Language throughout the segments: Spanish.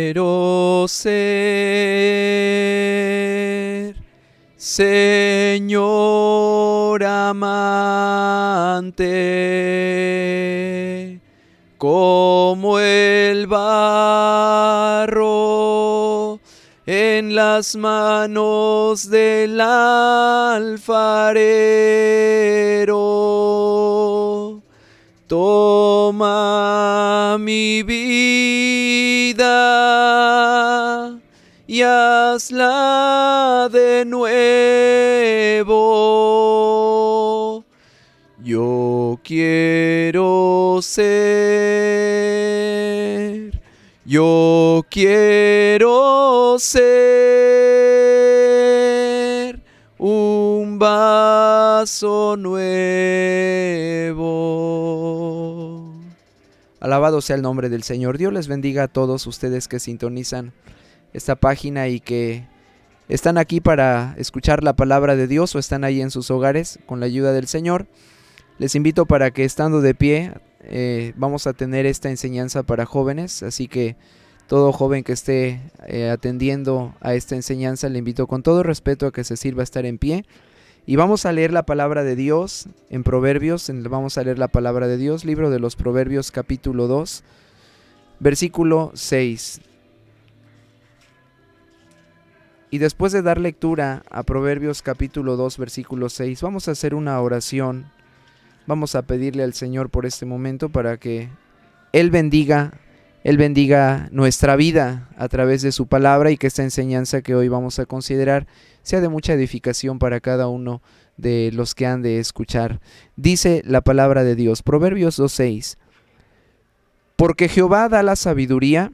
quiero ser, Señor amante, como el barro en las manos del alfarero. Toma mi vida y hazla de nuevo. Yo quiero ser, un vaso nuevo. Alabado sea el nombre del Señor. Dios les bendiga a todos ustedes que sintonizan esta página y que están aquí para escuchar la palabra de Dios o están ahí en sus hogares con la ayuda del Señor. Les invito para que estando de pie vamos a tener esta enseñanza para jóvenes, así que todo joven que esté atendiendo a esta enseñanza le invito con todo respeto a que se sirva a estar en pie. Y vamos a leer la palabra de Dios en Proverbios, vamos a leer la palabra de Dios, libro de los Proverbios capítulo 2, versículo 6. Y después de dar lectura a Proverbios capítulo 2, versículo 6, vamos a hacer una oración. Vamos a pedirle al Señor por este momento para que Él bendiga nuestra vida a través de su palabra y que esta enseñanza que hoy vamos a considerar sea de mucha edificación para cada uno de los que han de escuchar. Dice la palabra de Dios, Proverbios 2:6, porque Jehová da la sabiduría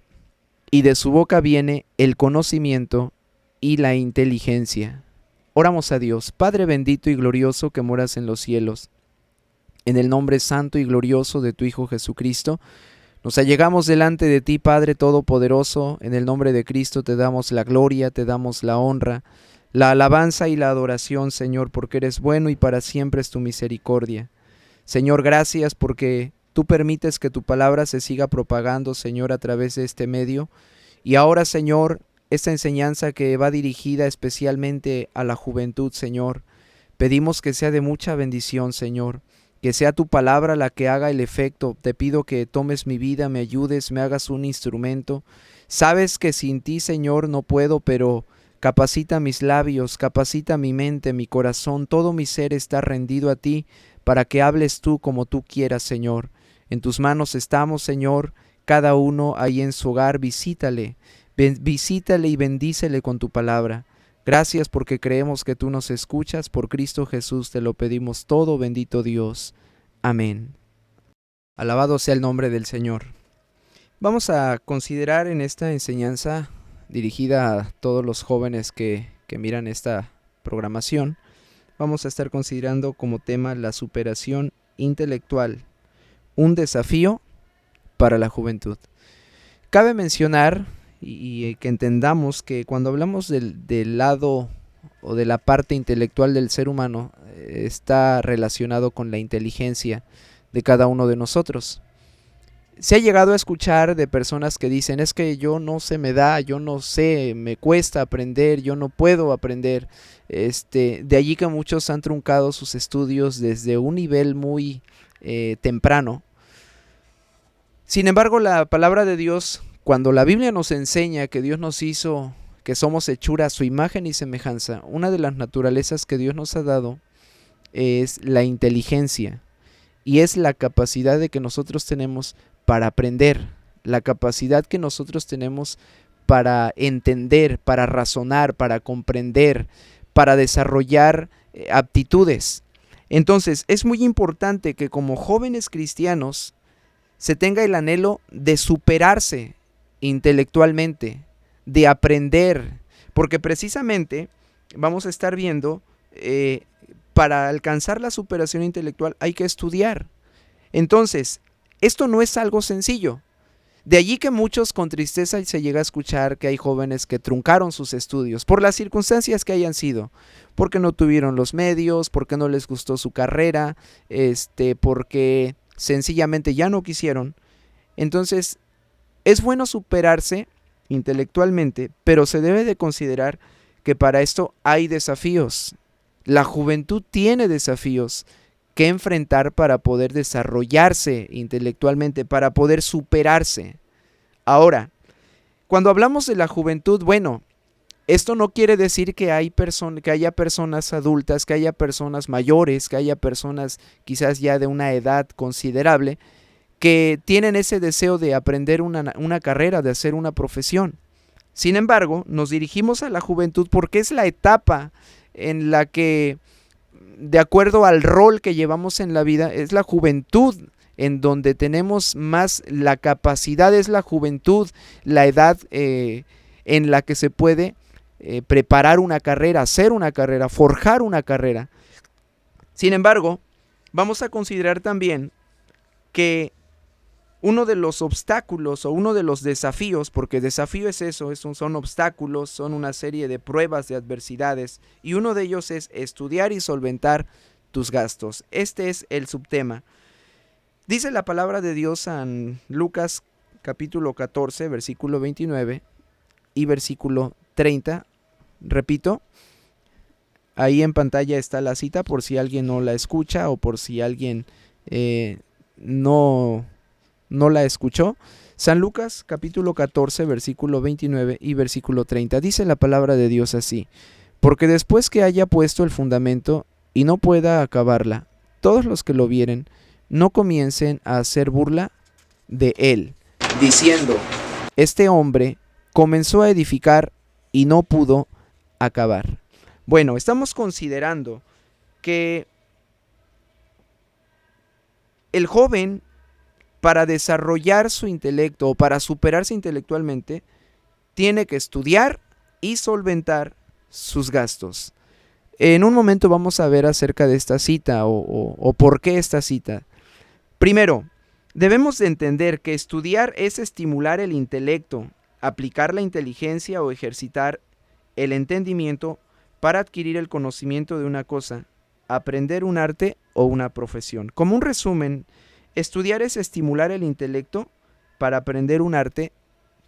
y de su boca viene el conocimiento y la inteligencia. Oramos a Dios. Padre bendito y glorioso que moras en los cielos, en el nombre santo y glorioso de tu Hijo Jesucristo, nos allegamos delante de ti, Padre Todopoderoso. En el nombre de Cristo te damos la gloria, te damos la honra, la alabanza y la adoración, Señor, porque eres bueno y para siempre es tu misericordia. Señor, gracias porque tú permites que tu palabra se siga propagando, Señor, a través de este medio. Y ahora, Señor, esta enseñanza que va dirigida especialmente a la juventud, Señor, pedimos que sea de mucha bendición, Señor. Que sea tu palabra la que haga el efecto. Te pido que tomes mi vida, me ayudes, me hagas un instrumento. Sabes que sin ti, Señor, no puedo, pero capacita mis labios, capacita mi mente, mi corazón. Todo mi ser está rendido a ti para que hables tú como tú quieras, Señor. En tus manos estamos, Señor, cada uno ahí en su hogar. Visítale y bendícele con tu palabra. Gracias porque creemos que tú nos escuchas. Por Cristo Jesús te lo pedimos todo, bendito Dios. Amén. Alabado sea el nombre del Señor. Vamos a considerar en esta enseñanza dirigida a todos los jóvenes que miran esta programación. Vamos a estar considerando como tema la superación intelectual, un desafío para la juventud. Cabe mencionar y que entendamos que cuando hablamos del lado o de la parte intelectual del ser humano, está relacionado con la inteligencia de cada uno de nosotros. Se ha llegado a escuchar de personas que dicen, es que yo no se me da, yo no sé, me cuesta aprender, yo no puedo aprender. De allí que muchos han truncado sus estudios desde un nivel muy temprano. Sin embargo, la palabra de Dios, cuando la Biblia nos enseña que Dios nos hizo, que somos hechura a su imagen y semejanza, una de las naturalezas que Dios nos ha dado es la inteligencia y es la capacidad de que nosotros tenemos para aprender, la capacidad que nosotros tenemos para entender, para razonar, para comprender, para desarrollar aptitudes. Entonces, es muy importante que como jóvenes cristianos se tenga el anhelo de superarse intelectualmente, de aprender, porque precisamente vamos a estar viendo, para alcanzar la superación intelectual hay que estudiar. Entonces, esto no es algo sencillo. De allí que muchos con tristeza se llega a escuchar que hay jóvenes que truncaron sus estudios por las circunstancias que hayan sido, porque no tuvieron los medios, porque no les gustó su carrera, porque sencillamente ya no quisieron. Entonces, es bueno superarse intelectualmente, pero se debe de considerar que para esto hay desafíos. La juventud tiene desafíos que enfrentar para poder desarrollarse intelectualmente, para poder superarse. Ahora, cuando hablamos de la juventud, bueno, esto no quiere decir que haya personas adultas, que haya personas mayores, que haya personas quizás ya de una edad considerable, que tienen ese deseo de aprender una carrera, de hacer una profesión. Sin embargo, nos dirigimos a la juventud porque es la etapa en la que, de acuerdo al rol que llevamos en la vida, es la juventud en donde tenemos más la capacidad, es la juventud, la edad en la que se puede preparar una carrera, hacer una carrera, forjar una carrera. Sin embargo, vamos a considerar también que uno de los obstáculos o uno de los desafíos, porque desafío es eso, son obstáculos, son una serie de pruebas, de adversidades, y uno de ellos es estudiar y solventar tus gastos. Este es el subtema. Dice la palabra de Dios en Lucas capítulo 14, versículo 29 y versículo 30. Repito, ahí en pantalla está la cita por si alguien no la escucha o por si alguien no la escuchó. San Lucas capítulo 14 versículo 29 y versículo 30. Dice la palabra de Dios así: porque después que haya puesto el fundamento y no pueda acabarla, todos los que lo vieren no comiencen a hacer burla de él, diciendo: este hombre comenzó a edificar y no pudo acabar. Bueno, estamos considerando que el joven, para desarrollar su intelecto o para superarse intelectualmente, tiene que estudiar y solventar sus gastos. En un momento vamos a ver acerca de esta cita o por qué esta cita. Primero, debemos de entender que estudiar es estimular el intelecto, aplicar la inteligencia o ejercitar el entendimiento para adquirir el conocimiento de una cosa, aprender un arte o una profesión. Como un resumen, estudiar es estimular el intelecto para aprender un arte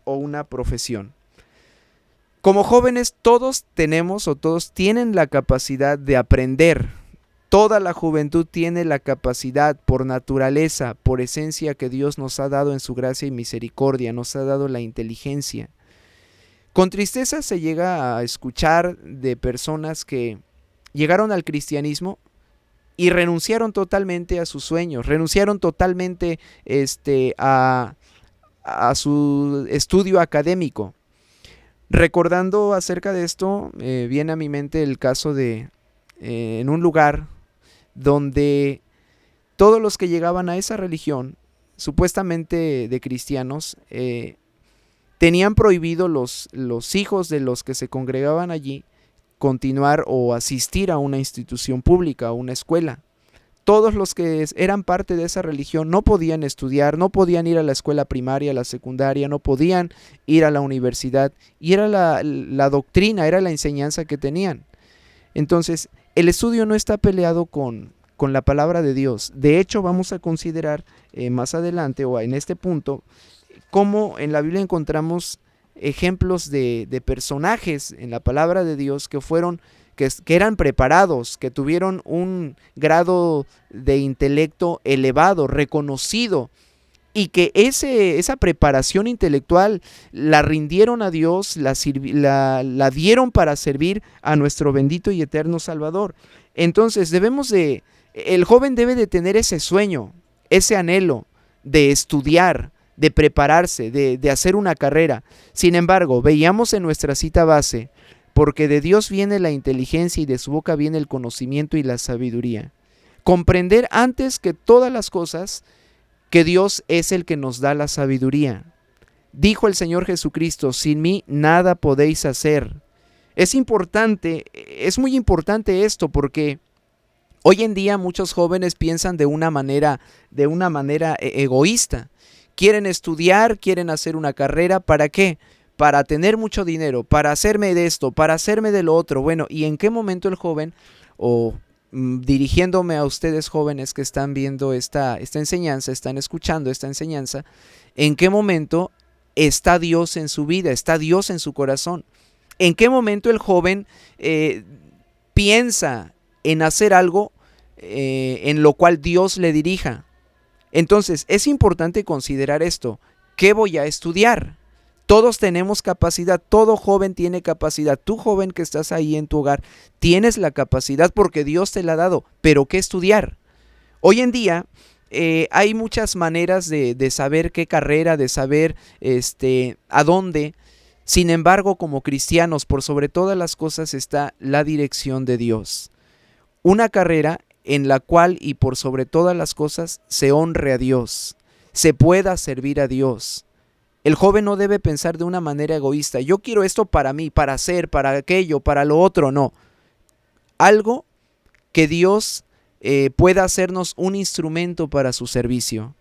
o una profesión. Como jóvenes todos tenemos o todos tienen la capacidad de aprender. Toda la juventud tiene la capacidad por naturaleza, por esencia que Dios nos ha dado en su gracia y misericordia, nos ha dado la inteligencia. Con tristeza se llega a escuchar de personas que llegaron al cristianismo y renunciaron totalmente a sus sueños, renunciaron totalmente a su estudio académico. Recordando acerca de esto, viene a mi mente el caso de en un lugar donde todos los que llegaban a esa religión, supuestamente de cristianos, tenían prohibido los hijos de los que se congregaban allí continuar o asistir a una institución pública, a una escuela. Todos los que eran parte de esa religión no podían estudiar, no podían ir a la escuela primaria, a la secundaria, no podían ir a la universidad, y era la doctrina, era la enseñanza que tenían. Entonces, el estudio no está peleado con la palabra de Dios. De hecho, vamos a considerar más adelante o en este punto cómo en la Biblia encontramos ejemplos de personajes en la palabra de Dios que eran preparados, que tuvieron un grado de intelecto elevado, reconocido, y que esa preparación intelectual la rindieron a Dios, la dieron para servir a nuestro bendito y eterno Salvador. Entonces el joven debe de tener ese sueño, ese anhelo de estudiar, de prepararse, de hacer una carrera. Sin embargo, veíamos en nuestra cita base: porque de Dios viene la inteligencia y de su boca viene el conocimiento y la sabiduría. Comprender antes que todas las cosas que Dios es el que nos da la sabiduría. Dijo el Señor Jesucristo: sin mí nada podéis hacer. Es muy importante esto, porque hoy en día muchos jóvenes piensan de una manera egoísta. Quieren estudiar, quieren hacer una carrera, ¿para qué? Para tener mucho dinero, para hacerme de esto, para hacerme de lo otro. Bueno, ¿y en qué momento el joven, dirigiéndome a ustedes jóvenes que están viendo esta enseñanza, están escuchando esta enseñanza, en qué momento está Dios en su vida, está Dios en su corazón. ¿En qué momento el joven piensa en hacer algo en lo cual Dios le dirija? Entonces, es importante considerar esto. ¿Qué voy a estudiar? Todos tenemos capacidad, todo joven tiene capacidad. Tú, joven que estás ahí en tu hogar, tienes la capacidad porque Dios te la ha dado, pero ¿qué estudiar? Hoy en día hay muchas maneras de saber qué carrera, de saber a dónde. Sin embargo, como cristianos, por sobre todas las cosas está la dirección de Dios. Una carrera en la cual y por sobre todas las cosas se honre a Dios, se pueda servir a Dios. El joven no debe pensar de una manera egoísta. Yo quiero esto para mí, para hacer, para aquello, para lo otro. No. Algo que Dios pueda hacernos un instrumento para su servicio.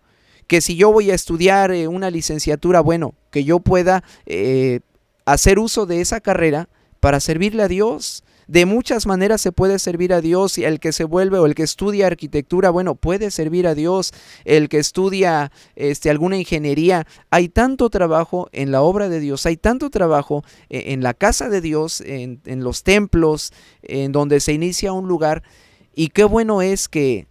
Que si yo voy a estudiar una licenciatura, bueno, que yo pueda hacer uso de esa carrera para servirle a Dios. De muchas maneras se puede servir a Dios. Y el que se vuelve o el que estudia arquitectura, bueno, puede servir a Dios. El que estudia alguna ingeniería, hay tanto trabajo en la obra de Dios, hay tanto trabajo en la casa de Dios, en los templos, en donde se inicia un lugar. Y qué bueno es que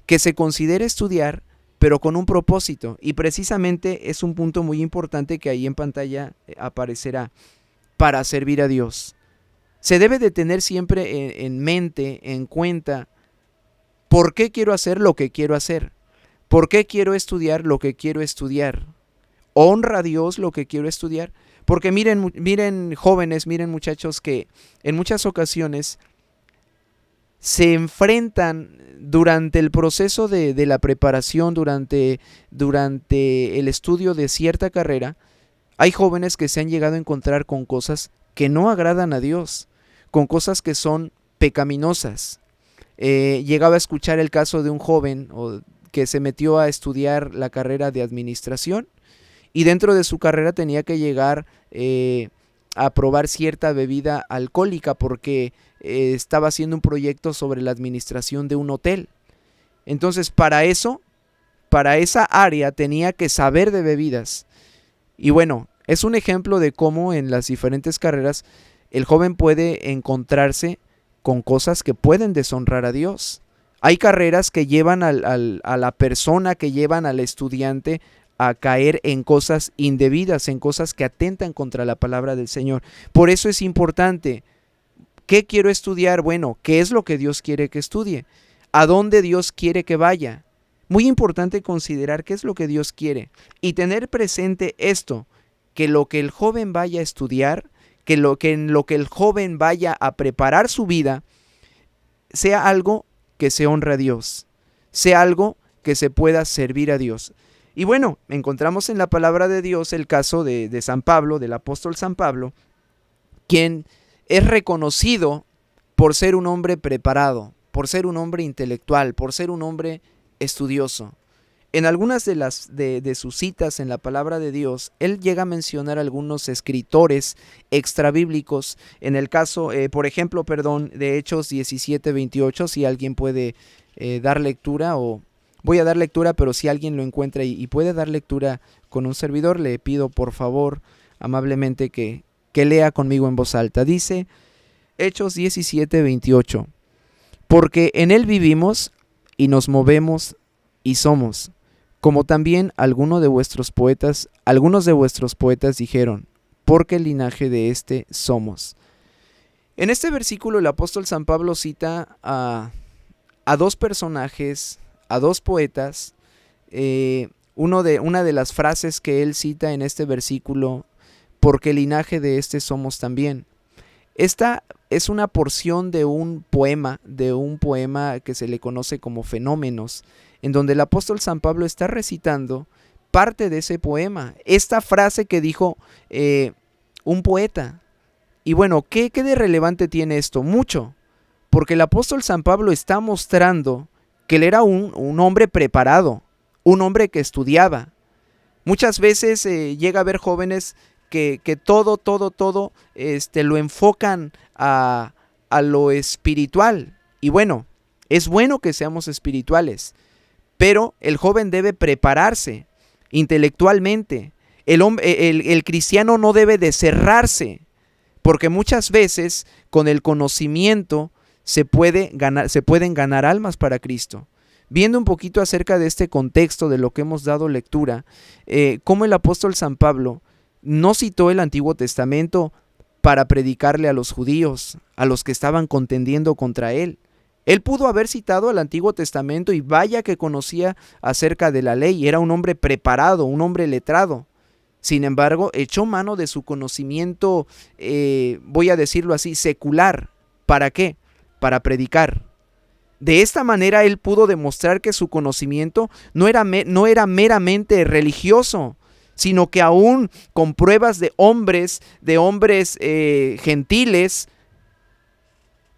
se considere estudiar, pero con un propósito. Y precisamente es un punto muy importante que ahí en pantalla aparecerá: para servir a Dios. Se debe de tener siempre en mente, en cuenta, ¿por qué quiero hacer lo que quiero hacer? ¿Por qué quiero estudiar lo que quiero estudiar? ¿Honra a Dios lo que quiero estudiar? Porque miren jóvenes, miren muchachos, que en muchas ocasiones se enfrentan durante el proceso de la preparación, durante el estudio de cierta carrera. Hay jóvenes que se han llegado a encontrar con cosas que no agradan a Dios, con cosas que son pecaminosas. Llegaba a escuchar el caso de un joven que se metió a estudiar la carrera de administración, y dentro de su carrera tenía que llegar a probar cierta bebida alcohólica porque estaba haciendo un proyecto sobre la administración de un hotel. Entonces, para esa área tenía que saber de bebidas. Y bueno, es un ejemplo de cómo en las diferentes carreras el joven puede encontrarse con cosas que pueden deshonrar a Dios. Hay carreras que llevan a la persona, que llevan al estudiante a caer en cosas indebidas, en cosas que atentan contra la palabra del Señor. Por eso es importante. ¿Qué quiero estudiar? Bueno, ¿qué es lo que Dios quiere que estudie? ¿A dónde Dios quiere que vaya? Muy importante considerar qué es lo que Dios quiere y tener presente esto, que lo que el joven vaya a estudiar, en lo que el joven vaya a preparar su vida, sea algo que se honre a Dios, sea algo que se pueda servir a Dios. Y bueno, encontramos en la palabra de Dios el caso de San Pablo, del apóstol San Pablo, quien es reconocido por ser un hombre preparado, por ser un hombre intelectual, por ser un hombre estudioso. En algunas de sus citas en la palabra de Dios, él llega a mencionar algunos escritores extrabíblicos. En el caso, por ejemplo, de Hechos 17:28, si alguien puede dar lectura, o voy a dar lectura, pero si alguien lo encuentra y puede dar lectura con un servidor, le pido por favor amablemente que lea conmigo en voz alta. Dice Hechos 17:28: porque en él vivimos y nos movemos y somos, como también algunos de vuestros poetas dijeron, porque el linaje de éste somos. En este versículo el apóstol San Pablo cita a dos personajes, a dos poetas. Una de las frases que él cita en este versículo: porque el linaje de éste somos también. Esta es una porción de un poema que se le conoce como Fenómenos, en donde el apóstol San Pablo está recitando parte de ese poema, esta frase que dijo un poeta. Y bueno, ¿qué de relevante tiene esto? Mucho, porque el apóstol San Pablo está mostrando que él era un hombre preparado, un hombre que estudiaba. Muchas veces llega a haber jóvenes que todo lo enfocan a lo espiritual. Y bueno, es bueno que seamos espirituales, pero el joven debe prepararse intelectualmente. El cristiano no debe de cerrarse, porque muchas veces con el conocimiento se pueden ganar almas para Cristo. Viendo un poquito acerca de este contexto de lo que hemos dado lectura, cómo el apóstol San Pablo no citó el Antiguo Testamento para predicarle a los judíos, a los que estaban contendiendo contra él. Él pudo haber citado al Antiguo Testamento y vaya que conocía acerca de la ley, era un hombre preparado, un hombre letrado. Sin embargo, echó mano de su conocimiento, voy a decirlo así, secular. ¿Para qué? Para predicar. De esta manera él pudo demostrar que su conocimiento no era meramente religioso, sino que aún con pruebas de hombres gentiles,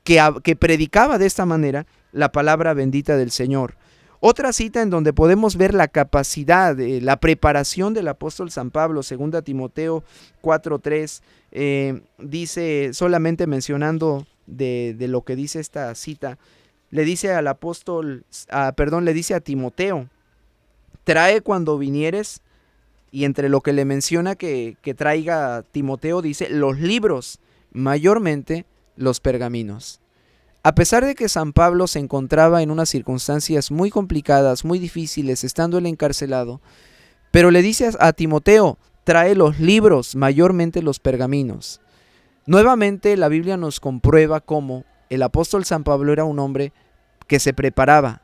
que predicaba de esta manera la palabra bendita del Señor. Otra cita en donde podemos ver la capacidad, la preparación del apóstol San Pablo, 2 Timoteo 4:3, dice, solamente mencionando de lo que dice esta cita, le dice al apóstol, le dice a Timoteo, trae cuando vinieres, y entre lo que le menciona que traiga Timoteo, dice, los libros, mayormente los pergaminos. A pesar de que San Pablo se encontraba en unas circunstancias muy complicadas, muy difíciles, estando él encarcelado, pero le dice a Timoteo, trae los libros, mayormente los pergaminos. Nuevamente la Biblia nos comprueba cómo el apóstol San Pablo era un hombre que se preparaba,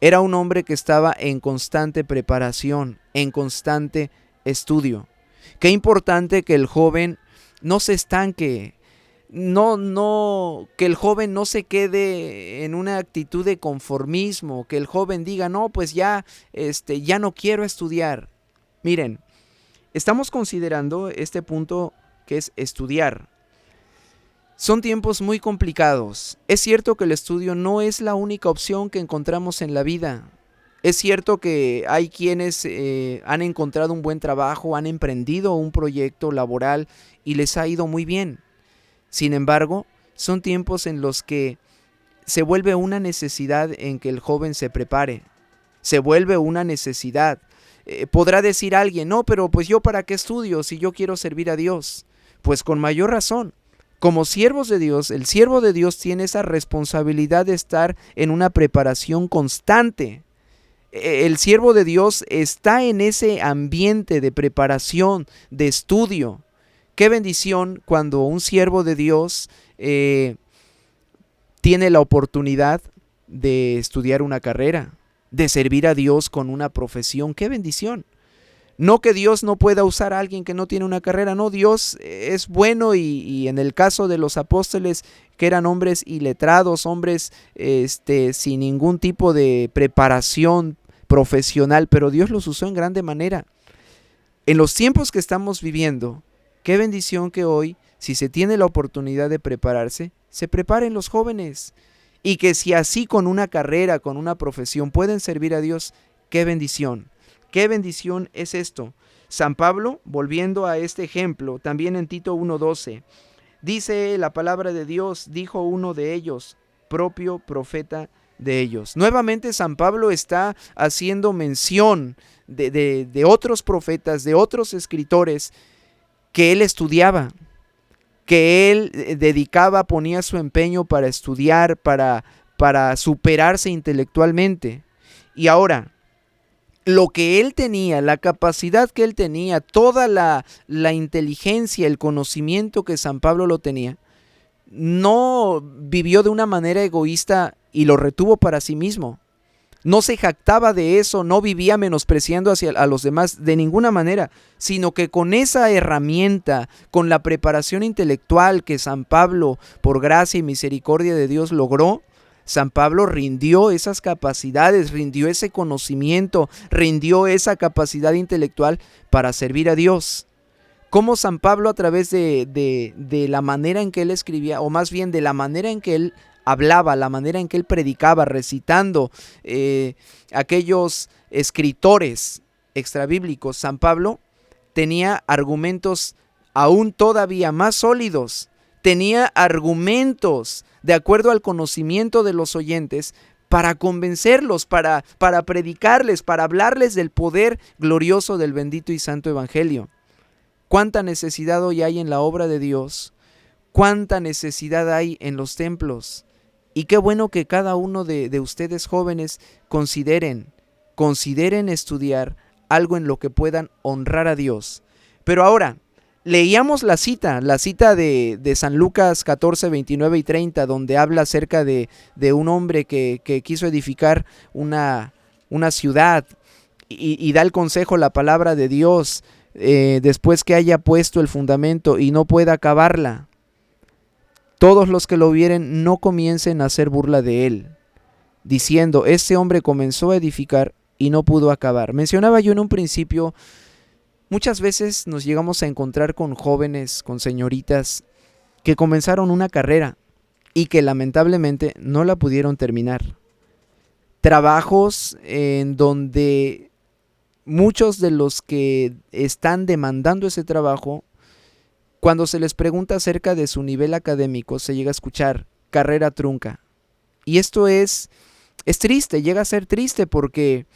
era un hombre que estaba en constante preparación, en constante estudio. Qué importante que el joven no se estanque, que el joven no se quede en una actitud de conformismo, que el joven diga, no, pues ya no quiero estudiar. Miren, estamos considerando este punto que es estudiar. Son tiempos muy complicados. Es cierto que el estudio no es la única opción que encontramos en la vida. Es cierto que hay quienes han encontrado un buen trabajo, han emprendido un proyecto laboral y les ha ido muy bien. Sin embargo, son tiempos en los que se vuelve una necesidad en que el joven se prepare. Se vuelve una necesidad. Podrá decir alguien, no, pero pues yo para qué estudio si yo quiero servir a Dios. Pues con mayor razón. Como siervos de Dios, el siervo de Dios tiene esa responsabilidad de estar en una preparación constante. El siervo de Dios está en ese ambiente de preparación, de estudio. Qué bendición cuando un siervo de Dios tiene la oportunidad de estudiar una carrera, de servir a Dios con una profesión. Qué bendición. No que Dios no pueda usar a alguien que no tiene una carrera, no, Dios es bueno y en el caso de los apóstoles que eran hombres iletrados, hombres sin ningún tipo de preparación profesional, pero Dios los usó en grande manera. En los tiempos que estamos viviendo, qué bendición que hoy, si se tiene la oportunidad de prepararse, se preparen los jóvenes y que si así con una carrera, con una profesión pueden servir a Dios, qué bendición. ¿Qué bendición es esto? San Pablo, volviendo a este ejemplo, también en Tito 1:12, dice la palabra de Dios, dijo uno de ellos, propio profeta de ellos. Nuevamente San Pablo está haciendo mención de otros profetas, de otros escritores que él estudiaba, que él dedicaba, ponía su empeño para estudiar, para superarse intelectualmente. Y ahora, lo que él tenía, la capacidad que él tenía, toda la inteligencia, el conocimiento que San Pablo lo tenía, no vivió de una manera egoísta y lo retuvo para sí mismo. No se jactaba de eso, no vivía menospreciando a los demás de ninguna manera, sino que con esa herramienta, con la preparación intelectual que San Pablo, por gracia y misericordia de Dios, logró, San Pablo rindió esas capacidades, rindió ese conocimiento, rindió esa capacidad intelectual para servir a Dios. Cómo San Pablo, a través de la manera en que él escribía, o más bien de la manera en que él hablaba, la manera en que él predicaba, recitando aquellos escritores extrabíblicos, San Pablo tenía argumentos aún todavía más sólidos, tenía argumentos de acuerdo al conocimiento de los oyentes para convencerlos, para predicarles, para hablarles del poder glorioso del bendito y santo evangelio. cuánta necesidad hoy hay en la obra de Dios, cuánta necesidad hay en los templos. Y qué bueno que cada uno de ustedes jóvenes consideren estudiar algo en lo que puedan honrar a Dios. Pero ahora, leíamos la cita de San Lucas 14, 29 y 30, donde habla acerca de un hombre que quiso edificar una ciudad y da el consejo, la palabra de Dios, después que haya puesto el fundamento y no pueda acabarla. Todos los que lo vieren no comiencen a hacer burla de él, diciendo, ese hombre comenzó a edificar y no pudo acabar. Mencionaba yo en un principio, muchas veces nos llegamos a encontrar con jóvenes, con señoritas, que comenzaron una carrera y que lamentablemente no la pudieron terminar. Trabajos en donde muchos de los que están demandando ese trabajo, cuando se les pregunta acerca de su nivel académico, se llega a escuchar carrera trunca. Y esto es triste, llega a ser triste porque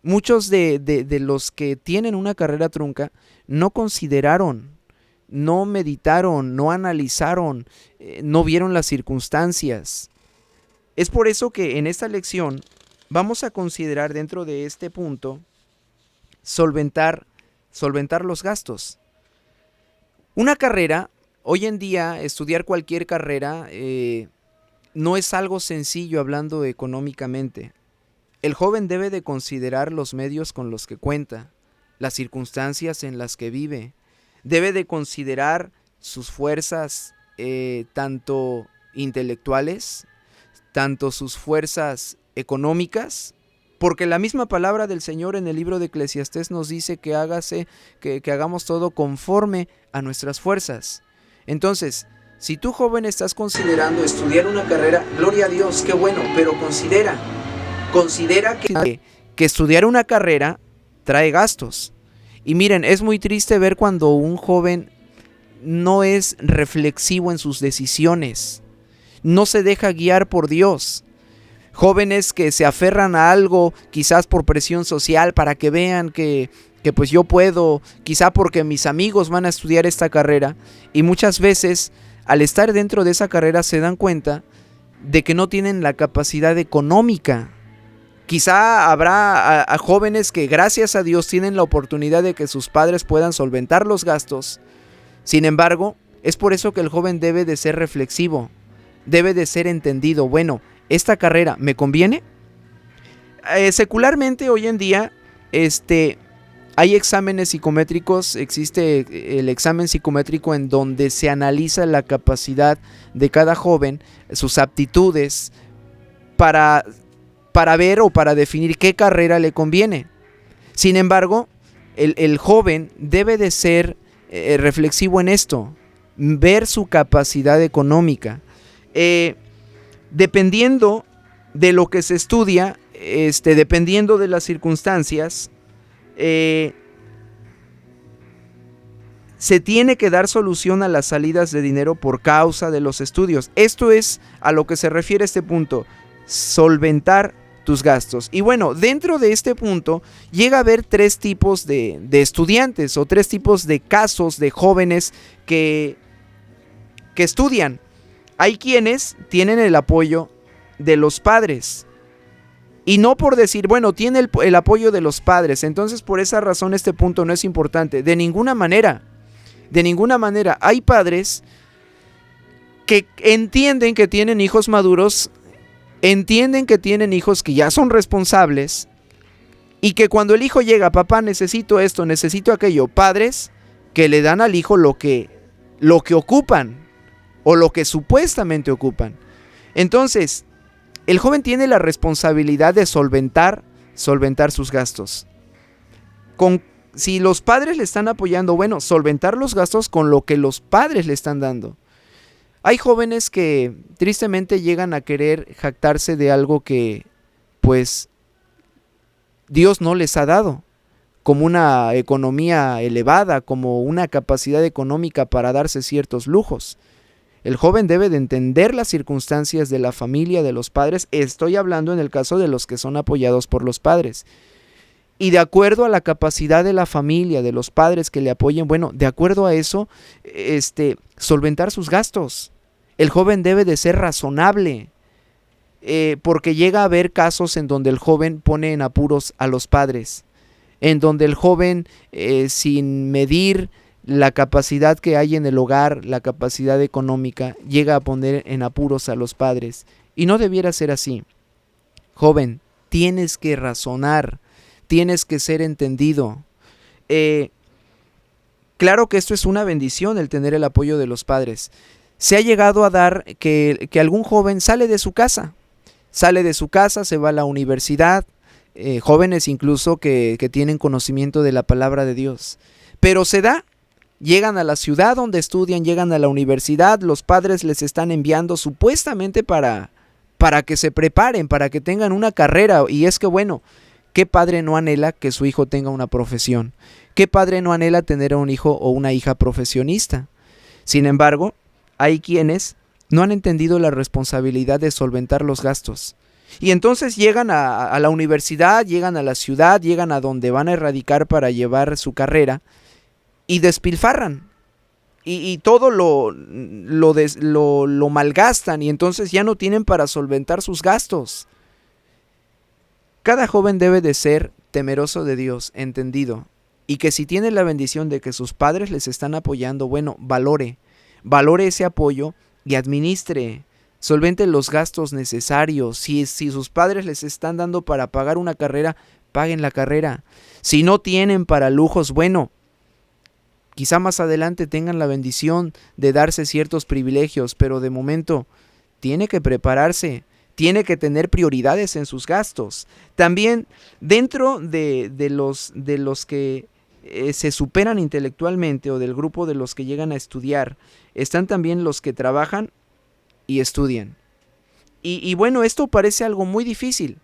muchos de los que tienen una carrera trunca no consideraron, no meditaron, no analizaron, no vieron las circunstancias. Es por eso que en esta lección vamos a considerar dentro de este punto solventar los gastos. Una carrera, hoy en día estudiar cualquier carrera no es algo sencillo hablando económicamente. El joven debe de considerar los medios con los que cuenta, las circunstancias en las que vive. Debe de considerar sus fuerzas tanto intelectuales, tanto sus fuerzas económicas, porque la misma palabra del Señor en el libro de Eclesiastés nos dice que hagamos todo conforme a nuestras fuerzas. Entonces, si tú, joven, estás considerando estudiar una carrera, gloria a Dios, qué bueno, pero considera que estudiar una carrera trae gastos. Y miren, es muy triste ver cuando un joven no es reflexivo en sus decisiones, no se deja guiar por Dios. Jóvenes que se aferran a algo, quizás por presión social, para que vean que pues yo puedo, quizá porque mis amigos van a estudiar esta carrera, y muchas veces al estar dentro de esa carrera se dan cuenta de que no tienen la capacidad económica. Quizá habrá a jóvenes que gracias a Dios tienen la oportunidad de que sus padres puedan solventar los gastos. Sin embargo, es por eso que el joven debe de ser reflexivo, debe de ser entendido. Bueno, ¿esta carrera me conviene? Secularmente hoy en día hay exámenes psicométricos, existe el examen psicométrico en donde se analiza la capacidad de cada joven, sus aptitudes, para ver o para definir qué carrera le conviene. Sin embargo, el joven debe de ser reflexivo en esto, ver su capacidad económica. Dependiendo de lo que se estudia, dependiendo de las circunstancias, se tiene que dar solución a las salidas de dinero por causa de los estudios. Esto es a lo que se refiere este punto, solventar tus gastos. Y bueno, dentro de este punto llega a haber tres tipos de estudiantes o tres tipos de casos de jóvenes que estudian. Hay quienes tienen el apoyo de los padres. Y no por decir, bueno, tiene el apoyo de los padres, entonces por esa razón este punto no es importante. De ninguna manera. Hay padres que entienden que tienen hijos maduros, entienden que tienen hijos que ya son responsables, y que cuando el hijo llega, papá, necesito esto, necesito aquello, padres que le dan al hijo lo que ocupan, o lo que supuestamente ocupan. Entonces, el joven tiene la responsabilidad de solventar sus gastos. Si los padres le están apoyando, bueno, solventar los gastos con lo que los padres le están dando. Hay jóvenes que tristemente llegan a querer jactarse de algo que, pues, Dios no les ha dado, como una economía elevada, como una capacidad económica para darse ciertos lujos. El joven debe de entender las circunstancias de la familia, de los padres. Estoy hablando en el caso de los que son apoyados por los padres. Y de acuerdo a la capacidad de la familia, de los padres que le apoyen, bueno, de acuerdo a eso, solventar sus gastos. El joven debe de ser razonable, porque llega a haber casos en donde el joven pone en apuros a los padres, en donde el joven, sin medir la capacidad que hay en el hogar, la capacidad económica, llega a poner en apuros a los padres. Y no debiera ser así. Joven, tienes que razonar, tienes que ser entendido. Claro que esto es una bendición, el tener el apoyo de los padres. Se ha llegado a dar que algún joven sale de su casa, se va a la universidad, jóvenes incluso que tienen conocimiento de la palabra de Dios. Pero se da, llegan a la ciudad donde estudian, llegan a la universidad, los padres les están enviando supuestamente para que se preparen, para que tengan una carrera. Y es que bueno, ¿qué padre no anhela que su hijo tenga una profesión? ¿Qué padre no anhela tener a un hijo o una hija profesionista? Sin embargo, hay quienes no han entendido la responsabilidad de solventar los gastos. Y entonces llegan a la universidad, llegan a la ciudad, llegan a donde van a erradicar para llevar su carrera y despilfarran. Y todo lo malgastan, y entonces ya no tienen para solventar sus gastos. Cada joven debe de ser temeroso de Dios, entendido, y que si tiene la bendición de que sus padres les están apoyando, bueno, valore ese apoyo y administre, solvente los gastos necesarios. Si sus padres les están dando para pagar una carrera, paguen la carrera. Si no tienen para lujos, bueno, quizá más adelante tengan la bendición de darse ciertos privilegios, pero de momento tiene que prepararse, tiene que tener prioridades en sus gastos. También dentro de los que se superan intelectualmente, o del grupo de los que llegan a estudiar, están también los que trabajan y estudian. Y bueno, esto parece algo muy difícil,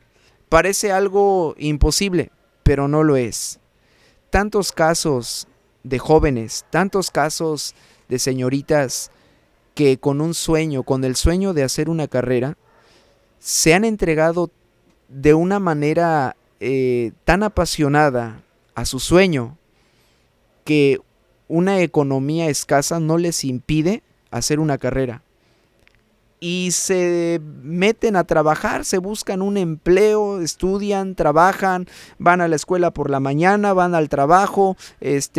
parece algo imposible, pero no lo es. Tantos casos de jóvenes, tantos casos de señoritas que con un sueño, con el sueño de hacer una carrera, se han entregado de una manera tan apasionada a su sueño, que una economía escasa no les impide hacer una carrera. Y se meten a trabajar, se buscan un empleo, estudian, trabajan, van a la escuela por la mañana, van al trabajo,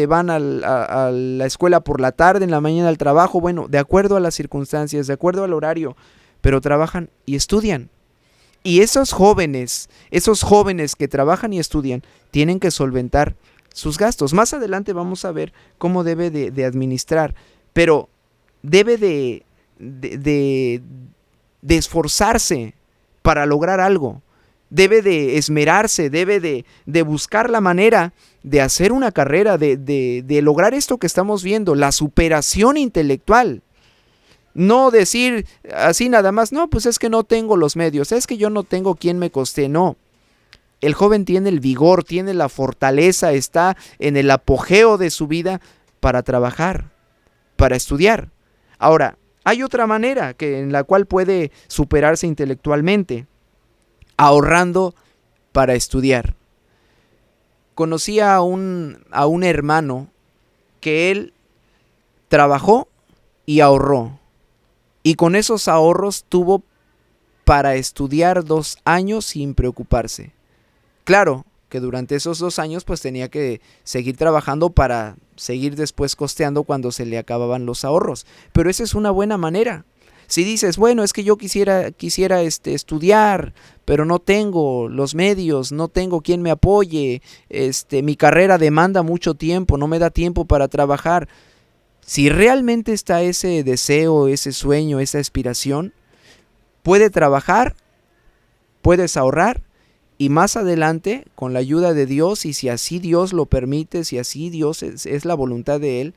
van a la escuela por la tarde, en la mañana al trabajo, bueno, de acuerdo a las circunstancias, de acuerdo al horario, pero trabajan y estudian. Y esos jóvenes que trabajan y estudian, tienen que solventar sus gastos. Más adelante vamos a ver cómo debe de administrar, pero debe de esforzarse para lograr algo, debe de esmerarse, debe de buscar la manera de hacer una carrera, de lograr esto que estamos viendo, la superación intelectual. No decir así nada más, no, pues es que no tengo los medios, es que yo no tengo quien me costee, no. El joven tiene el vigor, tiene la fortaleza, está en el apogeo de su vida para trabajar, para estudiar. Ahora, hay otra manera en la cual puede superarse intelectualmente, ahorrando para estudiar. Conocí a un hermano que él trabajó y ahorró, y con esos ahorros tuvo para estudiar 2 años sin preocuparse. Claro que durante esos 2 años pues tenía que seguir trabajando para seguir después costeando cuando se le acababan los ahorros, pero esa es una buena manera. Si dices, bueno, es que yo quisiera estudiar, pero no tengo los medios, no tengo quien me apoye, mi carrera demanda mucho tiempo, no me da tiempo para trabajar. Si realmente está ese deseo, ese sueño, esa aspiración, puede trabajar, puedes ahorrar, y más adelante, con la ayuda de Dios, y si así Dios lo permite, si así Dios es la voluntad de Él,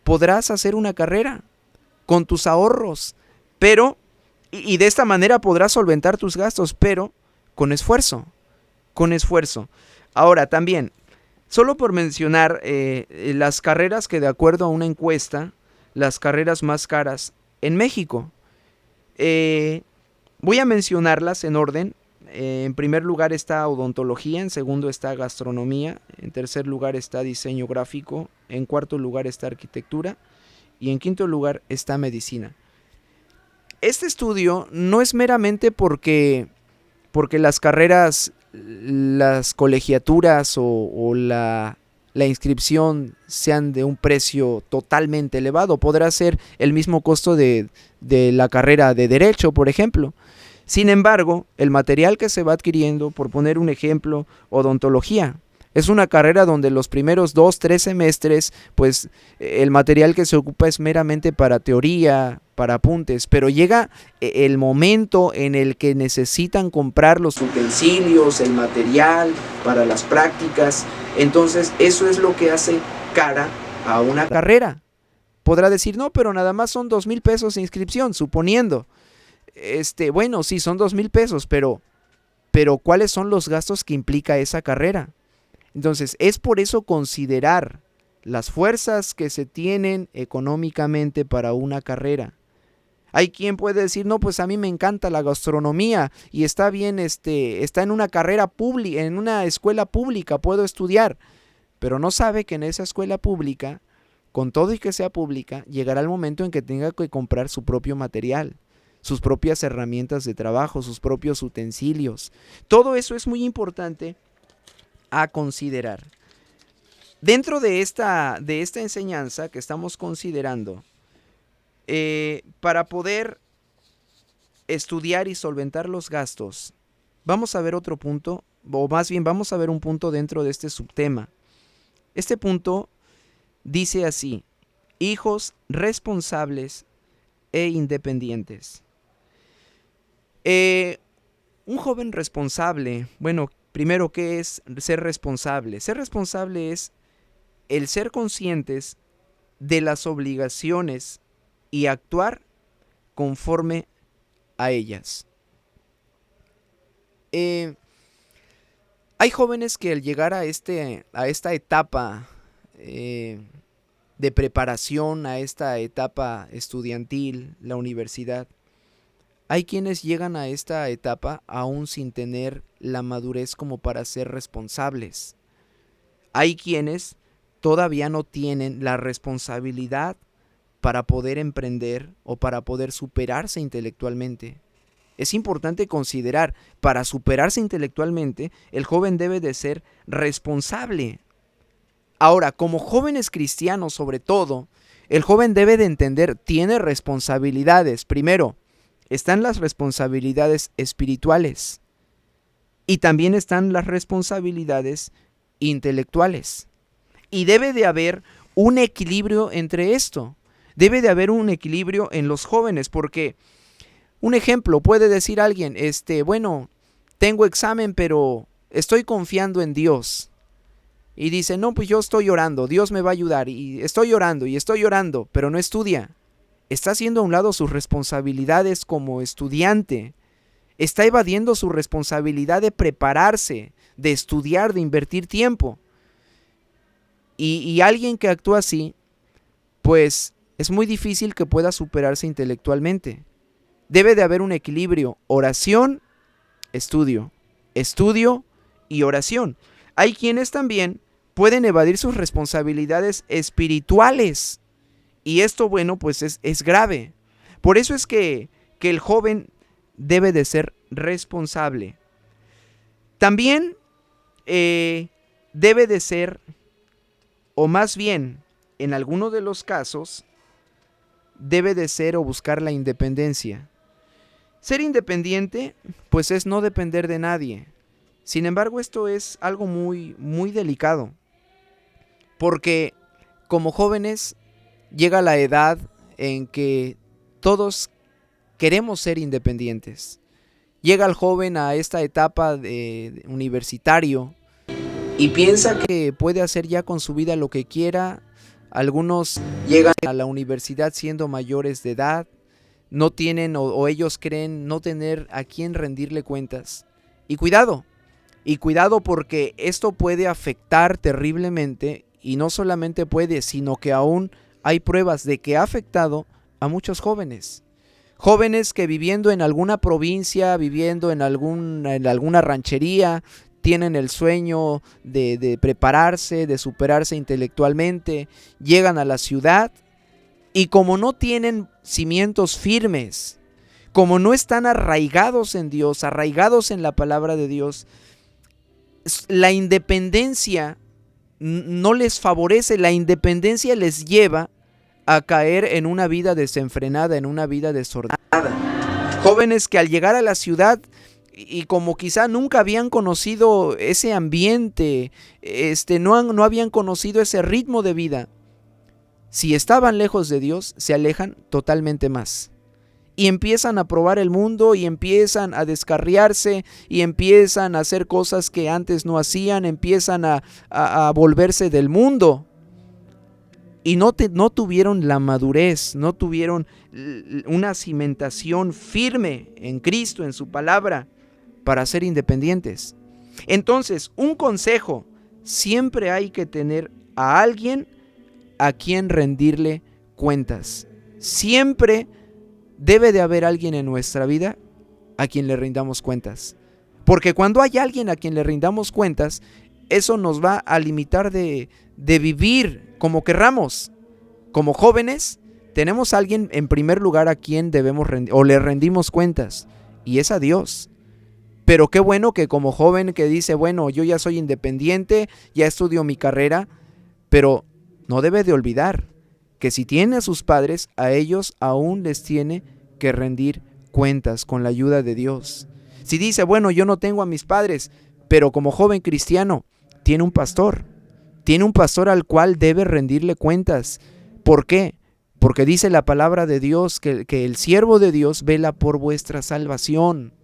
podrás hacer una carrera con tus ahorros, pero, y de esta manera podrás solventar tus gastos, pero con esfuerzo, con esfuerzo. Ahora también, solo por mencionar las carreras que de acuerdo a una encuesta, las carreras más caras en México, voy a mencionarlas en orden. En primer lugar está odontología, en segundo está gastronomía, en tercer lugar está diseño gráfico, en cuarto lugar está arquitectura y en quinto lugar está medicina. Este estudio no es meramente porque las carreras, las colegiaturas o la inscripción sean de un precio totalmente elevado. Podrá ser el mismo costo de la carrera de Derecho, por ejemplo. Sin embargo, el material que se va adquiriendo, por poner un ejemplo, odontología, es una carrera donde los primeros 2-3 semestres, pues el material que se ocupa es meramente para teoría, para apuntes, pero llega el momento en el que necesitan comprar los utensilios, el material para las prácticas. Entonces eso es lo que hace cara a una carrera. Podrá decir, no, pero nada más son 2,000 pesos de inscripción, suponiendo. Bueno, sí, son 2,000 pesos, pero ¿cuáles son los gastos que implica esa carrera? Entonces, es por eso considerar las fuerzas que se tienen económicamente para una carrera. Hay quien puede decir, no, pues a mí me encanta la gastronomía y está bien, está en una carrera pública, en una escuela pública, puedo estudiar, pero no sabe que en esa escuela pública, con todo y que sea pública, llegará el momento en que tenga que comprar su propio material, sus propias herramientas de trabajo, sus propios utensilios. Todo eso es muy importante a considerar. Dentro de esta enseñanza que estamos considerando, para poder estudiar y solventar los gastos, vamos a ver otro punto, o más bien vamos a ver un punto dentro de este subtema. Este punto dice así: hijos responsables e independientes. Un joven responsable, bueno, primero, ¿qué es ser responsable? Ser responsable es el ser conscientes de las obligaciones y actuar conforme a ellas. Hay jóvenes que al llegar a esta etapa de preparación, a esta etapa estudiantil, la universidad, hay quienes llegan a esta etapa aún sin tener la madurez como para ser responsables. Hay quienes todavía no tienen la responsabilidad para poder emprender o para poder superarse intelectualmente. Es importante considerar, para superarse intelectualmente, el joven debe de ser responsable. Ahora, como jóvenes cristianos sobre todo, el joven debe de entender, tiene responsabilidades. Primero, están las responsabilidades espirituales y también están las responsabilidades intelectuales. Y debe de haber un equilibrio entre esto. Debe de haber un equilibrio en los jóvenes, porque un ejemplo, puede decir alguien, bueno, tengo examen, pero estoy confiando en Dios. Y dice, no, pues yo estoy orando, Dios me va a ayudar, y estoy orando, pero no estudia. Está haciendo a un lado sus responsabilidades como estudiante. Está evadiendo su responsabilidad de prepararse, de estudiar, de invertir tiempo. Y alguien que actúa así, pues es muy difícil que pueda superarse intelectualmente. Debe de haber un equilibrio, oración, estudio, estudio y oración. Hay quienes también pueden evadir sus responsabilidades espirituales. Y esto, bueno, pues es grave. Por eso es que el joven debe de ser responsable. También debe de ser, o más bien, en alguno de los casos, debe de ser o buscar la independencia. Ser independiente, pues es no depender de nadie. Sin embargo, esto es algo muy, muy delicado. Porque como jóvenes llega la edad en que todos queremos ser independientes. Llega el joven a esta etapa de universitario y piensa que puede hacer ya con su vida lo que quiera. Algunos llegan a la universidad siendo mayores de edad, no tienen o ellos creen no tener a quién rendirle cuentas. Y cuidado porque esto puede afectar terriblemente, y no solamente puede, sino que aún hay pruebas de que ha afectado a muchos jóvenes. Jóvenes que viviendo en alguna provincia, viviendo en alguna ranchería, tienen el sueño de prepararse, de superarse intelectualmente, llegan a la ciudad y como no tienen cimientos firmes, como no están arraigados en Dios, arraigados en la palabra de Dios, la independencia no les favorece, la independencia les lleva a caer en una vida desenfrenada, en una vida desordenada. Jóvenes que al llegar a la ciudad y como quizá nunca habían conocido ese ambiente, no habían conocido ese ritmo de vida, si estaban lejos de Dios, se alejan totalmente más. Y empiezan a probar el mundo y empiezan a descarriarse y empiezan a hacer cosas que antes no hacían, empiezan a volverse del mundo. Y no tuvieron la madurez, no tuvieron una cimentación firme en Cristo, en su palabra, para ser independientes. Entonces, un consejo, siempre hay que tener a alguien a quien rendirle cuentas. Siempre debe de haber alguien en nuestra vida a quien le rindamos cuentas. Porque cuando hay alguien a quien le rindamos cuentas, eso nos va a limitar de vivir como querramos. Como jóvenes, tenemos a alguien en primer lugar a quien debemos o le rendimos cuentas, y es a Dios. Pero qué bueno que como joven que dice, bueno, yo ya soy independiente, ya estudio mi carrera, pero no debe de olvidar que si tiene a sus padres, a ellos aún les tiene que rendir cuentas con la ayuda de Dios. Si dice, bueno, yo no tengo a mis padres, pero como joven cristiano, tiene un pastor al cual debe rendirle cuentas. ¿Por qué? Porque dice la palabra de Dios que el siervo de Dios vela por vuestra salvación.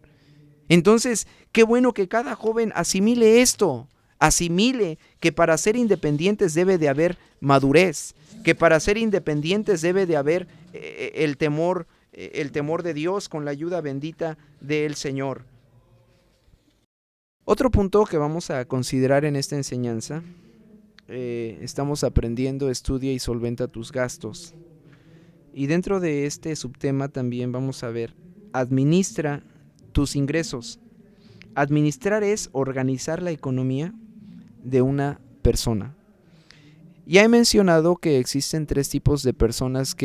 Entonces, qué bueno que cada joven asimile esto, asimile que para ser independientes debe de haber madurez, que para ser independientes debe de haber el temor de Dios con la ayuda bendita del Señor. Otro punto que vamos a considerar en esta enseñanza, estamos aprendiendo, estudia y solventa tus gastos. Y dentro de este subtema también vamos a ver, administra tus ingresos. Administrar es organizar la economía de una persona. Ya he mencionado que existen tres tipos de personas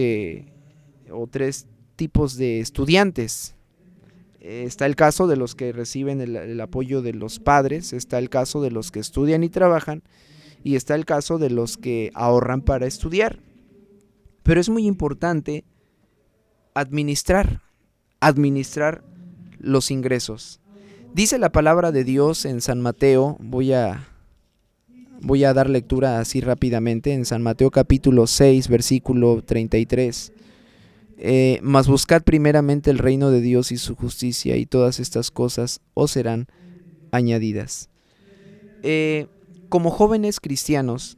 o tres tipos de estudiantes. Está el caso de los que reciben el apoyo de los padres, está el caso de los que estudian y trabajan, y está el caso de los que ahorran para estudiar. Pero es muy importante administrar los ingresos. Dice la palabra de Dios en San Mateo, voy a dar lectura así rápidamente, en San Mateo capítulo 6, versículo 33. Mas buscad primeramente el reino de Dios y su justicia, y todas estas cosas os serán añadidas. Como jóvenes cristianos,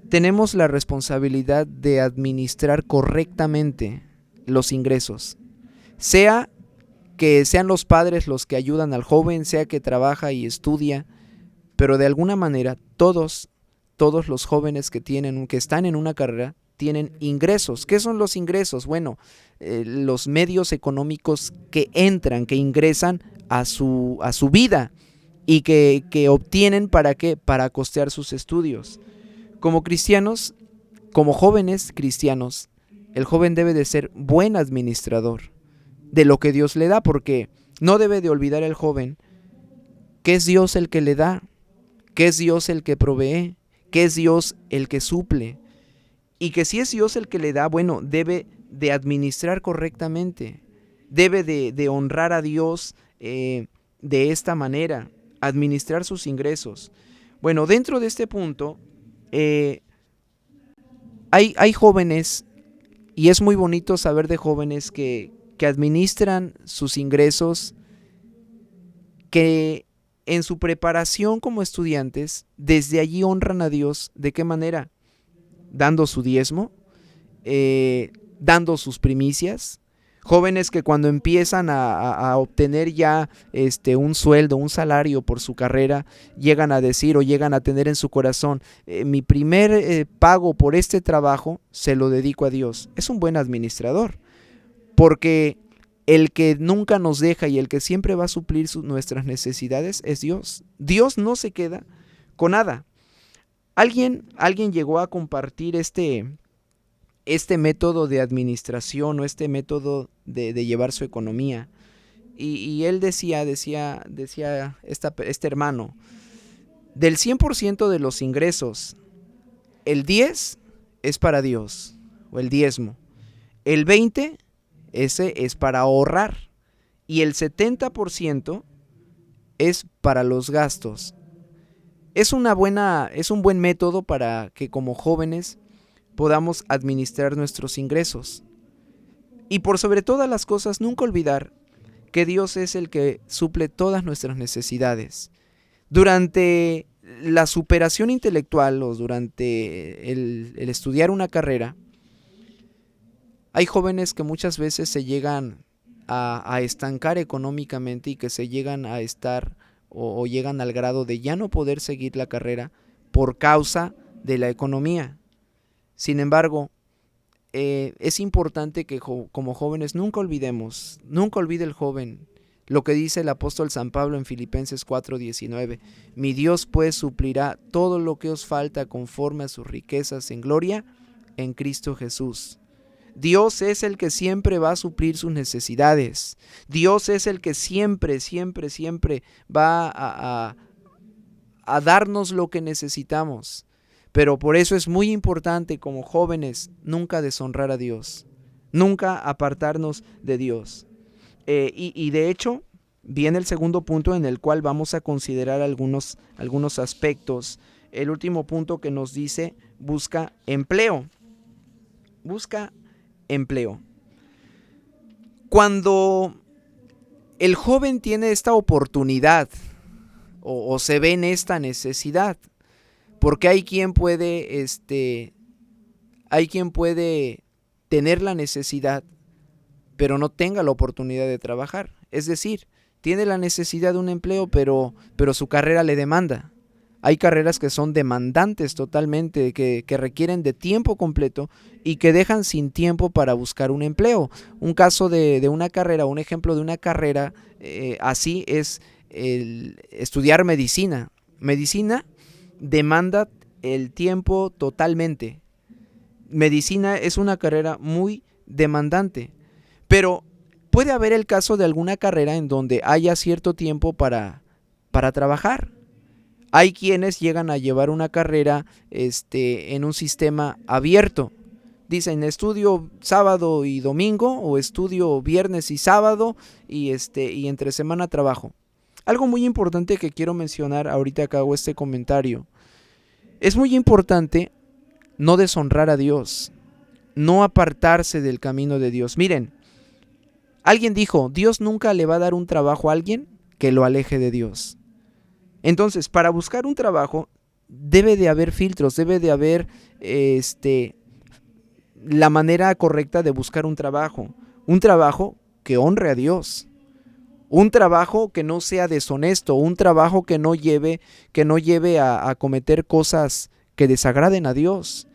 tenemos la responsabilidad de administrar correctamente los ingresos, sea que sean los padres los que ayudan al joven, sea que trabaja y estudia, pero de alguna manera todos los jóvenes que están en una carrera tienen ingresos. ¿Qué son los ingresos? Bueno, los medios económicos que ingresan a su vida y que obtienen ¿para qué? Para costear sus estudios. Como cristianos, como jóvenes cristianos, el joven debe de ser buen administrador de lo que Dios le da, porque no debe de olvidar el joven que es Dios el que le da, que es Dios el que provee, que es Dios el que suple, y que si es Dios el que le da, bueno, debe de administrar correctamente, debe de honrar a Dios de esta manera, administrar sus ingresos. Bueno, dentro de este punto, hay jóvenes, y es muy bonito saber de jóvenes que administran sus ingresos, que en su preparación como estudiantes, desde allí honran a Dios. ¿De qué manera? Dando su diezmo, dando sus primicias. Jóvenes que cuando empiezan a obtener ya un sueldo, un salario por su carrera, llegan a decir o llegan a tener en su corazón, mi primer pago por este trabajo se lo dedico a Dios. Es un buen administrador, porque el que nunca nos deja y el que siempre va a suplir nuestras necesidades es Dios. Dios no se queda con nada. Alguien llegó a compartir este método de administración o este método de llevar su economía. Y él decía este hermano, del 100% de los ingresos, el 10 es para Dios, o el diezmo. El 20, ese es para ahorrar. Y el 70% es para los gastos. Es un buen método para que como jóvenes podamos administrar nuestros ingresos. Y por sobre todas las cosas, nunca olvidar que Dios es el que suple todas nuestras necesidades. Durante la superación intelectual o durante el estudiar una carrera, hay jóvenes que muchas veces se llegan a estancar económicamente y que se llegan a estar o llegan al grado de ya no poder seguir la carrera por causa de la economía. Sin embargo, es importante que como jóvenes nunca olvide el joven lo que dice el apóstol San Pablo en Filipenses 4:19. Mi Dios pues suplirá todo lo que os falta conforme a sus riquezas en gloria en Cristo Jesús. Dios es el que siempre va a suplir sus necesidades. Dios es el que siempre va a darnos lo que necesitamos. Pero por eso es muy importante como jóvenes nunca deshonrar a Dios, nunca apartarnos de Dios. Y de hecho viene el segundo punto en el cual vamos a considerar algunos aspectos. El último punto que nos dice, busca empleo. Busca empleo. Cuando el joven tiene esta oportunidad o se ve en esta necesidad, porque hay quien puede tener la necesidad, pero no tenga la oportunidad de trabajar. Es decir, tiene la necesidad de un empleo, pero su carrera le demanda. Hay carreras que son demandantes totalmente, que requieren de tiempo completo y que dejan sin tiempo para buscar un empleo. Un caso de una carrera, un ejemplo de una carrera así es el estudiar medicina. Medicina demanda el tiempo totalmente. Medicina es una carrera muy demandante, pero puede haber el caso de alguna carrera en donde haya cierto tiempo para trabajar. Hay quienes llegan a llevar una carrera en un sistema abierto. Dicen, estudio sábado y domingo o estudio viernes y sábado y entre semana trabajo. Algo muy importante que quiero mencionar ahorita que hago este comentario. Es muy importante no deshonrar a Dios, no apartarse del camino de Dios. Miren, alguien dijo, Dios nunca le va a dar un trabajo a alguien que lo aleje de Dios. Entonces, para buscar un trabajo debe de haber filtros, debe de haber la manera correcta de buscar un trabajo que honre a Dios, un trabajo que no sea deshonesto, un trabajo que no lleve a cometer cosas que desagraden a Dios,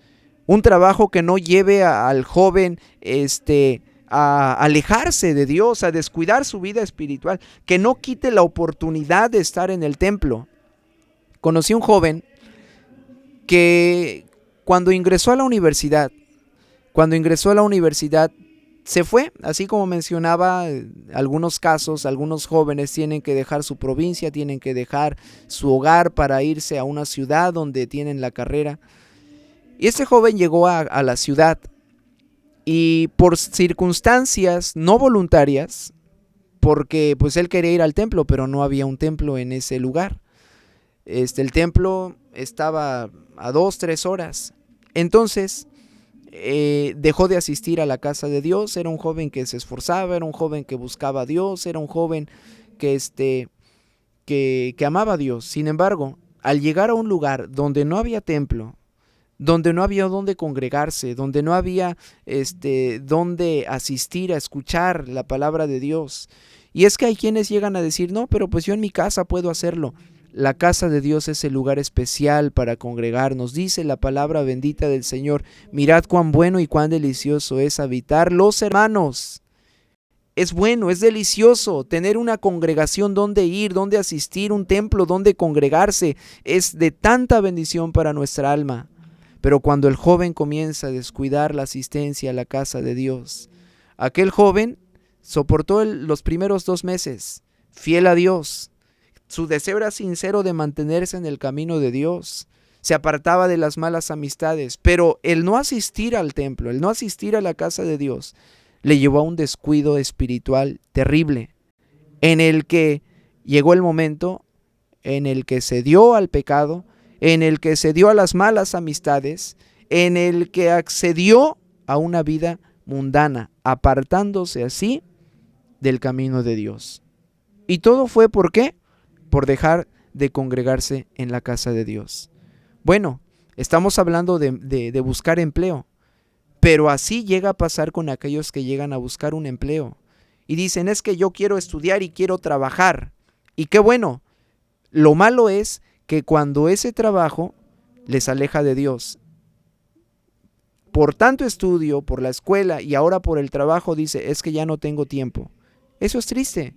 un trabajo que no lleve al joven a alejarse de Dios, a descuidar su vida espiritual, que no quite la oportunidad de estar en el templo. Conocí un joven que cuando ingresó a la universidad, se fue, así como mencionaba algunos casos, algunos jóvenes tienen que dejar su provincia, tienen que dejar su hogar para irse a una ciudad donde tienen la carrera. Y este joven llegó a la ciudad y por circunstancias no voluntarias, porque pues él quería ir al templo, pero no había un templo en ese lugar. El templo estaba a 2-3 horas. Entonces dejó de asistir a la casa de Dios. Era un joven que se esforzaba, era un joven que buscaba a Dios, era un joven que amaba a Dios. Sin embargo, al llegar a un lugar donde no había templo, donde no había donde congregarse, donde no había donde asistir a escuchar la palabra de Dios. Y es que hay quienes llegan a decir, no, pero pues yo en mi casa puedo hacerlo. La casa de Dios es el lugar especial para congregarnos. Dice la palabra bendita del Señor, mirad cuán bueno y cuán delicioso es habitar los hermanos es bueno, es delicioso tener una congregación donde ir, donde asistir, un templo donde congregarse. Es de tanta bendición para nuestra alma. Pero cuando el joven comienza a descuidar la asistencia a la casa de Dios, aquel joven soportó los primeros 2 meses, fiel a Dios. Su deseo era sincero de mantenerse en el camino de Dios. Se apartaba de las malas amistades, pero el no asistir al templo, el no asistir a la casa de Dios, le llevó a un descuido espiritual terrible, en el que llegó el momento en el que se dio al pecado, en el que se dio a las malas amistades, en el que accedió a una vida mundana, apartándose así del camino de Dios. Y todo fue ¿por qué? Por dejar de congregarse en la casa de Dios. Bueno, estamos hablando de buscar empleo, pero así llega a pasar con aquellos que llegan a buscar un empleo y dicen, es que yo quiero estudiar y quiero trabajar. Y qué bueno, lo malo es que cuando ese trabajo les aleja de Dios, por tanto estudio, por la escuela y ahora por el trabajo, dice, es que ya no tengo tiempo. Eso es triste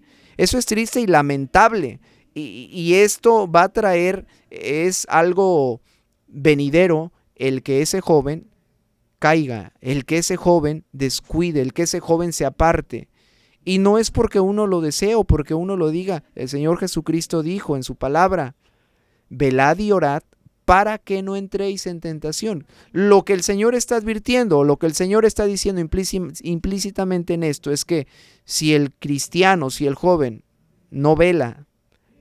y lamentable. Y esto va a traer, es algo venidero, el que ese joven caiga, el que ese joven descuide, el que ese joven se aparte. Y no es porque uno lo desee o porque uno lo diga. El Señor Jesucristo dijo en su palabra, velad y orad para que no entréis en tentación. Lo que el Señor está advirtiendo, lo que el Señor está diciendo implícitamente en esto es que si el cristiano, si el joven no vela,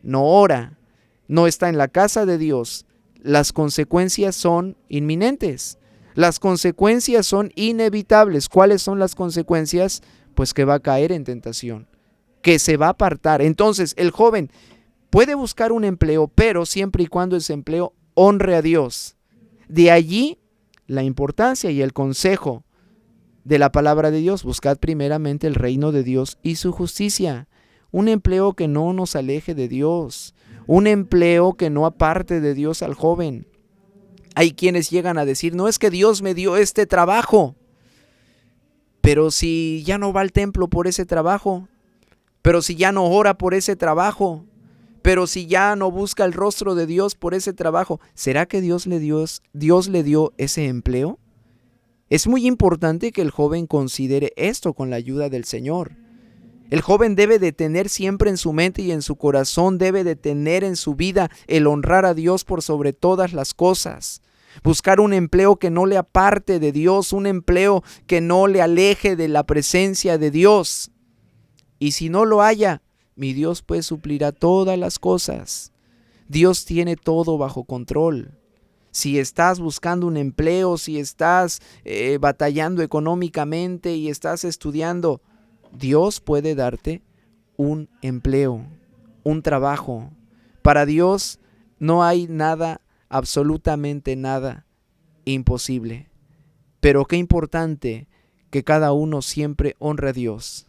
no ora, no está en la casa de Dios, las consecuencias son inminentes. Las consecuencias son inevitables. ¿Cuáles son las consecuencias? Pues que va a caer en tentación, que se va a apartar. Entonces, el joven puede buscar un empleo, pero siempre y cuando ese empleo honre a Dios. De allí la importancia y el consejo de la palabra de Dios. Buscad primeramente el reino de Dios y su justicia. Un empleo que no nos aleje de Dios. Un empleo que no aparte de Dios al joven. Hay quienes llegan a decir, no es que Dios me dio este trabajo, pero si ya no va al templo por ese trabajo, pero si ya no ora por ese trabajo, pero si ya no busca el rostro de Dios por ese trabajo, ¿será que Dios le dio ese empleo? Es muy importante que el joven considere esto con la ayuda del Señor. El joven debe de tener siempre en su mente y en su corazón, debe de tener en su vida el honrar a Dios por sobre todas las cosas. Buscar un empleo que no le aparte de Dios, un empleo que no le aleje de la presencia de Dios. Y si no lo haya, mi Dios pues suplirá todas las cosas. Dios tiene todo bajo control. Si estás buscando un empleo, si estás batallando económicamente y estás estudiando, Dios puede darte un empleo, un trabajo. Para Dios no hay nada, absolutamente nada imposible. Pero qué importante que cada uno siempre honre a Dios,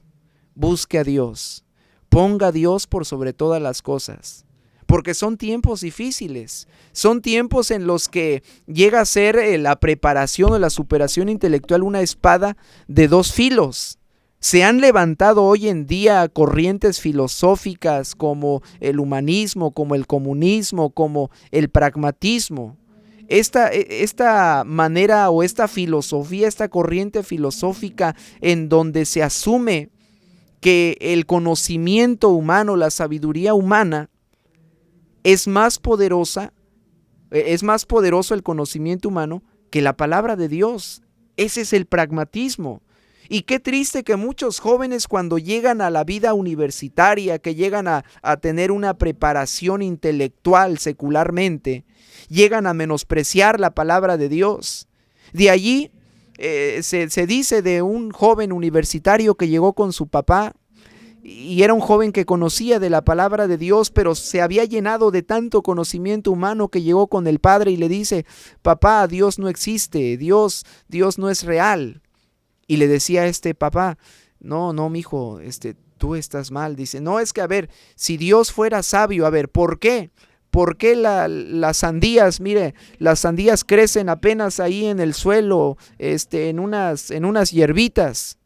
busque a Dios, ponga a Dios por sobre todas las cosas. Porque son tiempos difíciles, son tiempos en los que llega a ser la preparación o la superación intelectual una espada de 2 filos. Se han levantado hoy en día corrientes filosóficas como el humanismo, como el comunismo, como el pragmatismo. Esta manera o esta filosofía, esta corriente filosófica en donde se asume que el conocimiento humano, la sabiduría humana, es más poderoso el conocimiento humano que la palabra de Dios. Ese es el pragmatismo. Y qué triste que muchos jóvenes cuando llegan a la vida universitaria, que llegan a tener una preparación intelectual secularmente, llegan a menospreciar la palabra de Dios. De allí se dice de un joven universitario que llegó con su papá y era un joven que conocía de la palabra de Dios, pero se había llenado de tanto conocimiento humano que llegó con el padre y le dice, papá, Dios no existe, Dios no es real. Y le decía a papá, no, mijo, tú estás mal. Dice, no, es que a ver, si Dios fuera sabio, a ver, ¿por qué? ¿Por qué las sandías, mire, las sandías crecen apenas ahí en el suelo, en unas hierbitas?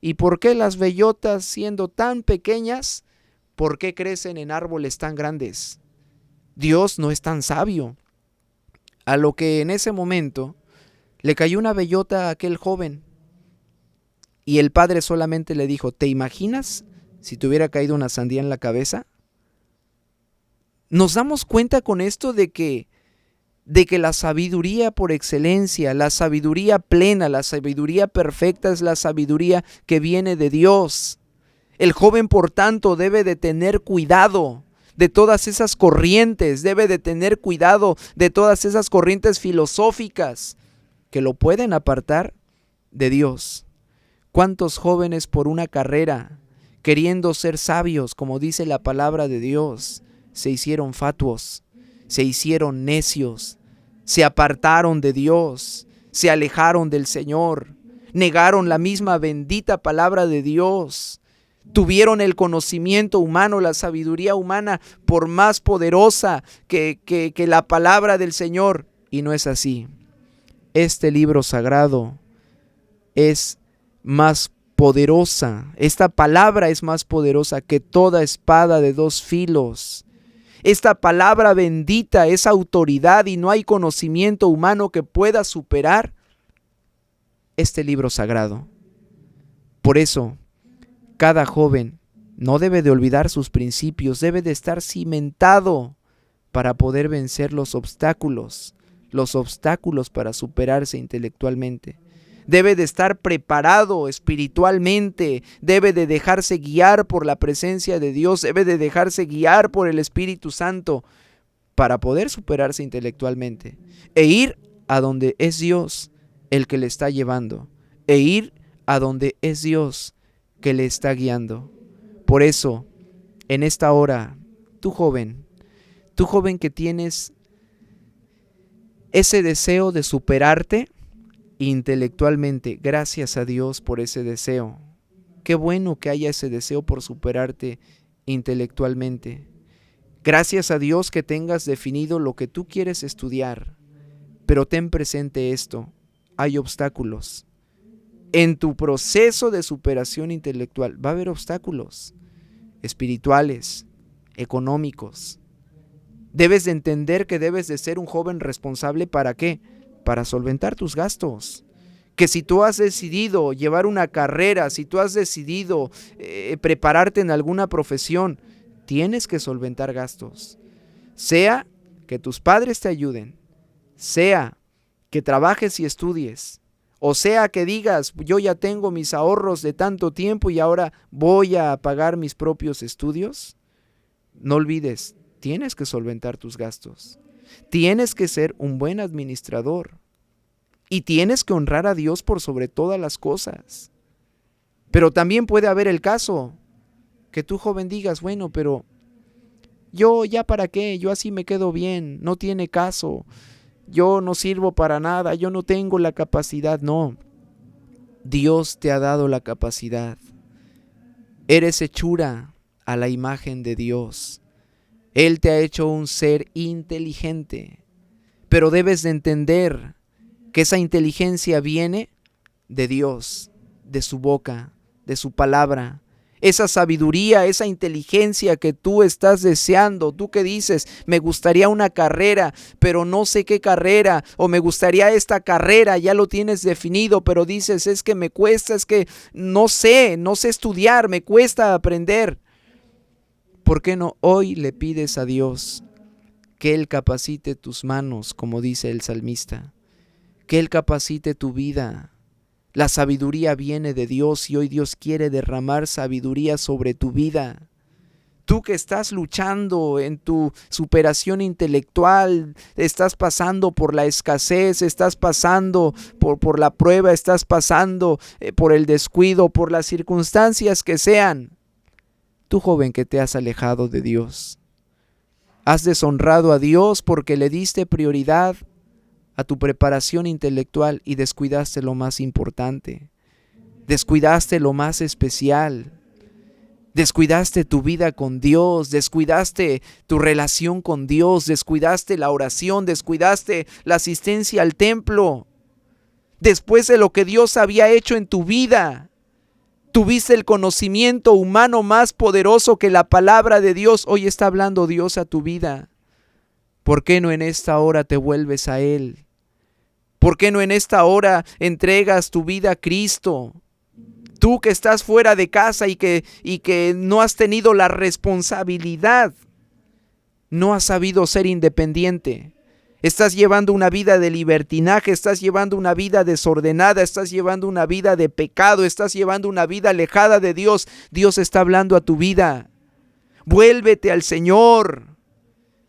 ¿Y por qué las bellotas, siendo tan pequeñas, por qué crecen en árboles tan grandes? Dios no es tan sabio. A lo que en ese momento le cayó una bellota a aquel joven y el padre solamente le dijo: ¿te imaginas si te hubiera caído una sandía en la cabeza? Nos damos cuenta con esto de que la sabiduría por excelencia, la sabiduría plena, la sabiduría perfecta es la sabiduría que viene de Dios. El joven, por tanto, debe de tener cuidado de todas esas corrientes, debe de tener cuidado de todas esas corrientes filosóficas que lo pueden apartar de Dios. ¿Cuántos jóvenes por una carrera, queriendo ser sabios, como dice la palabra de Dios, se hicieron fatuos, se hicieron necios, se apartaron de Dios, se alejaron del Señor, negaron la misma bendita palabra de Dios? Tuvieron el conocimiento humano, la sabiduría humana, por más poderosa que la palabra del Señor. Y no es así. Este libro sagrado es más poderosa. Esta palabra es más poderosa que toda espada de dos filos. Esta palabra bendita es autoridad y no hay conocimiento humano que pueda superar este libro sagrado. Por eso, cada joven no debe de olvidar sus principios, debe de estar cimentado para poder vencer los obstáculos para superarse intelectualmente. Debe de estar preparado espiritualmente, debe de dejarse guiar por la presencia de Dios, debe de dejarse guiar por el Espíritu Santo para poder superarse intelectualmente e ir a donde es Dios el que le está llevando, e ir a donde es Dios que le está guiando. Por eso, en esta hora, tú joven que tienes ese deseo de superarte intelectualmente, gracias a Dios por ese deseo. Qué bueno que haya ese deseo por superarte intelectualmente. Gracias a Dios que tengas definido lo que tú quieres estudiar, pero ten presente esto: hay obstáculos. En tu proceso de superación intelectual va a haber obstáculos espirituales, económicos. Debes de entender que debes de ser un joven responsable. ¿Para qué? Para solventar tus gastos. Que si tú has decidido llevar una carrera, si tú has decidido prepararte en alguna profesión, tienes que solventar gastos. Sea que tus padres te ayuden, sea que trabajes y estudies, o sea que digas: yo ya tengo mis ahorros de tanto tiempo y ahora voy a pagar mis propios estudios. No olvides, tienes que solventar tus gastos. Tienes que ser un buen administrador. Y tienes que honrar a Dios por sobre todas las cosas. Pero también puede haber el caso que tú, joven, digas: bueno, pero yo ya para qué, yo así me quedo bien, no tiene caso, yo no sirvo para nada, yo no tengo la capacidad. No, Dios te ha dado la capacidad. Eres hechura a la imagen de Dios. Él te ha hecho un ser inteligente, pero debes de entender que esa inteligencia viene de Dios, de su boca, de su palabra. Esa sabiduría, esa inteligencia que tú estás deseando, tú que dices: me gustaría una carrera, pero no sé qué carrera, o me gustaría esta carrera, ya lo tienes definido, pero dices: es que me cuesta, es que no sé estudiar, me cuesta aprender. ¿Por qué no hoy le pides a Dios que Él capacite tus manos, como dice el salmista? Que Él capacite tu vida. La sabiduría viene de Dios y hoy Dios quiere derramar sabiduría sobre tu vida. Tú que estás luchando en tu superación intelectual, estás pasando por la escasez, estás pasando por la prueba, estás pasando por el descuido, por las circunstancias que sean. Tú, joven, que te has alejado de Dios, has deshonrado a Dios porque le diste prioridad a tu preparación intelectual y descuidaste lo más importante, descuidaste lo más especial, descuidaste tu vida con Dios, descuidaste tu relación con Dios, descuidaste la oración, descuidaste la asistencia al templo, después de lo que Dios había hecho en tu vida. Tuviste el conocimiento humano más poderoso que la palabra de Dios. Hoy está hablando Dios a tu vida. ¿Por qué no en esta hora te vuelves a Él? ¿Por qué no en esta hora entregas tu vida a Cristo? Tú que estás fuera de casa y que no has tenido la responsabilidad, no has sabido ser independiente. Estás llevando una vida de libertinaje, estás llevando una vida desordenada, estás llevando una vida de pecado, estás llevando una vida alejada de Dios. Dios está hablando a tu vida. Vuélvete al Señor.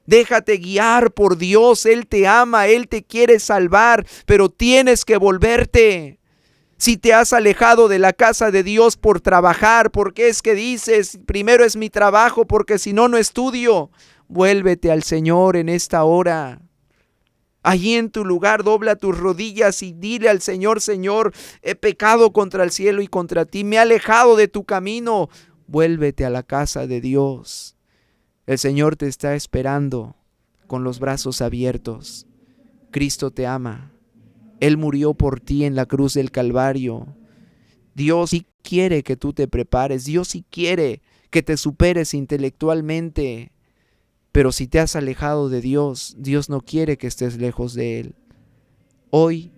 Déjate guiar por Dios. Él te ama, Él te quiere salvar, pero tienes que volverte. Si te has alejado de la casa de Dios por trabajar, porque es que dices, primero es mi trabajo, porque si no, no estudio. Vuélvete al Señor en esta hora. Allí en tu lugar dobla tus rodillas y dile al Señor: Señor, he pecado contra el cielo y contra ti, me he alejado de tu camino. Vuélvete a la casa de Dios. El Señor te está esperando con los brazos abiertos. Cristo te ama. Él murió por ti en la cruz del Calvario. Dios sí quiere que tú te prepares. Dios sí quiere que te superes intelectualmente. Pero si te has alejado de Dios, Dios no quiere que estés lejos de Él. Hoy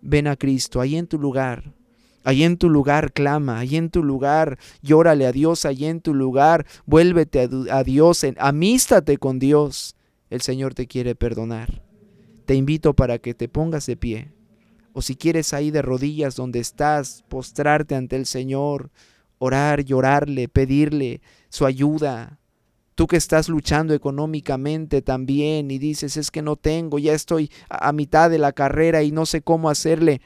ven a Cristo, ahí en tu lugar. Ahí en tu lugar clama, ahí en tu lugar llórale a Dios, ahí en tu lugar vuélvete a Dios, amístate con Dios. El Señor te quiere perdonar. Te invito para que te pongas de pie. O si quieres ahí de rodillas donde estás, postrarte ante el Señor, orar, llorarle, pedirle su ayuda. Tú que estás luchando económicamente también y dices: es que no tengo, ya estoy a mitad de la carrera y no sé cómo hacerle.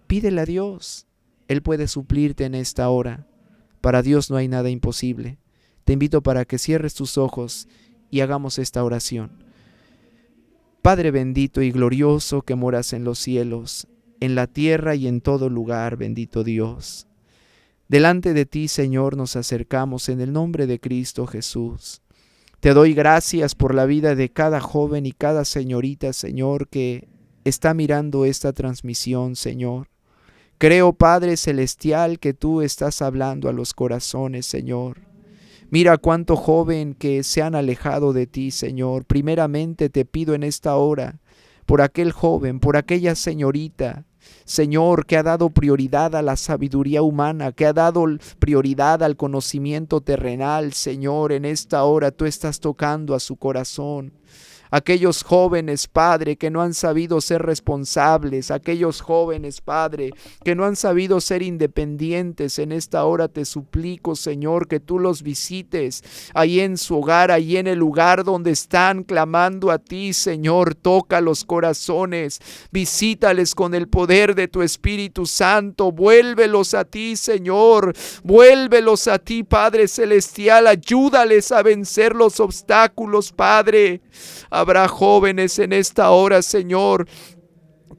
Pídele a Dios. Él puede suplirte en esta hora. Para Dios no hay nada imposible. Te invito para que cierres tus ojos y hagamos esta oración. Padre bendito y glorioso que moras en los cielos, en la tierra y en todo lugar, bendito Dios. Delante de ti, Señor, nos acercamos en el nombre de Cristo Jesús. Te doy gracias por la vida de cada joven y cada señorita, Señor, que está mirando esta transmisión, Señor. Creo, Padre Celestial, que tú estás hablando a los corazones, Señor. Mira cuánto joven que se han alejado de ti, Señor. Primeramente te pido en esta hora por aquel joven, por aquella señorita, Señor, que ha dado prioridad a la sabiduría humana, que ha dado prioridad al conocimiento terrenal. Señor, en esta hora tú estás tocando a su corazón. Aquellos jóvenes, Padre, que no han sabido ser responsables, aquellos jóvenes, Padre, que no han sabido ser independientes, en esta hora te suplico, Señor, que tú los visites ahí en su hogar, ahí en el lugar donde están clamando a ti, Señor. Toca los corazones, visítales con el poder de tu Espíritu Santo, vuélvelos a ti, Señor, vuélvelos a ti, Padre Celestial, ayúdales a vencer los obstáculos, Padre. Habrá jóvenes en esta hora, Señor,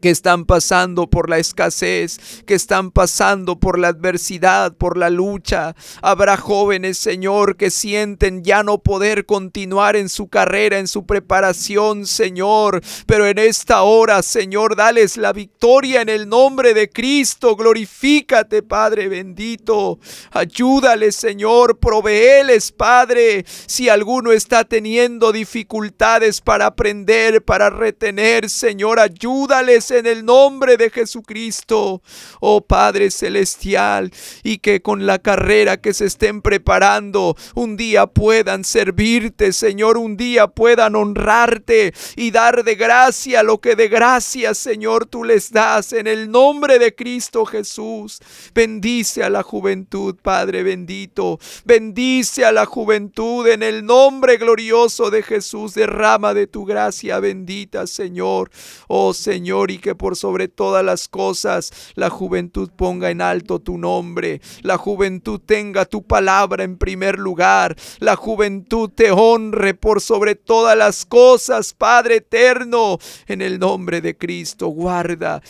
que están pasando por la escasez, que están pasando por la adversidad, por la lucha. Habrá jóvenes, Señor, que sienten ya no poder continuar en su carrera, en su preparación, Señor. Pero en esta hora, Señor, dales la victoria en el nombre de Cristo. Glorifícate, Padre bendito. Ayúdales, Señor, provéeles, Padre. Si alguno está teniendo dificultades para aprender, para retener, Señor, ayúdales en el nombre de Jesucristo, oh Padre Celestial, y que con la carrera que se estén preparando, un día puedan servirte, Señor, un día puedan honrarte y dar de gracia lo que de gracia, Señor, tú les das, en el nombre de Cristo Jesús. Bendice a la juventud, Padre bendito, bendice a la juventud en el nombre glorioso de Jesús. Derrama de tu gracia bendita, Señor, oh Señor, y que por sobre todas las cosas la juventud ponga en alto tu nombre, la juventud tenga tu palabra en primer lugar, la juventud te honre por sobre todas las cosas, Padre eterno, en el nombre de Cristo. Guarda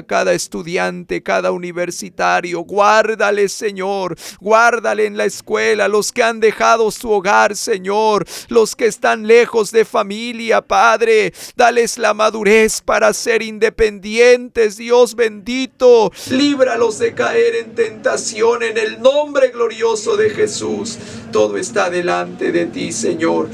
cada estudiante, cada universitario, guárdale, Señor, guárdale en la escuela, los que han dejado su hogar, Señor, los que están lejos de familia, Padre, dales la madurez para ser ser independientes, Dios bendito. Líbralos de caer en tentación en el nombre glorioso de Jesús. Todo está delante de ti, Señor.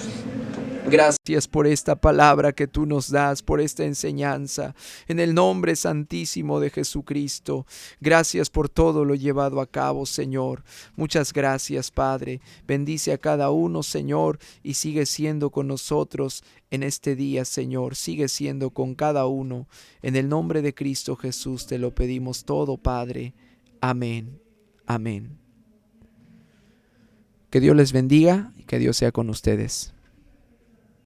Gracias por esta palabra que tú nos das, por esta enseñanza, en el nombre santísimo de Jesucristo. Gracias por todo lo llevado a cabo, Señor. Muchas gracias, Padre. Bendice a cada uno, Señor, y sigue siendo con nosotros en este día, Señor. Sigue siendo con cada uno. En el nombre de Cristo Jesús te lo pedimos todo, Padre. Amén. Amén. Que Dios les bendiga y que Dios sea con ustedes.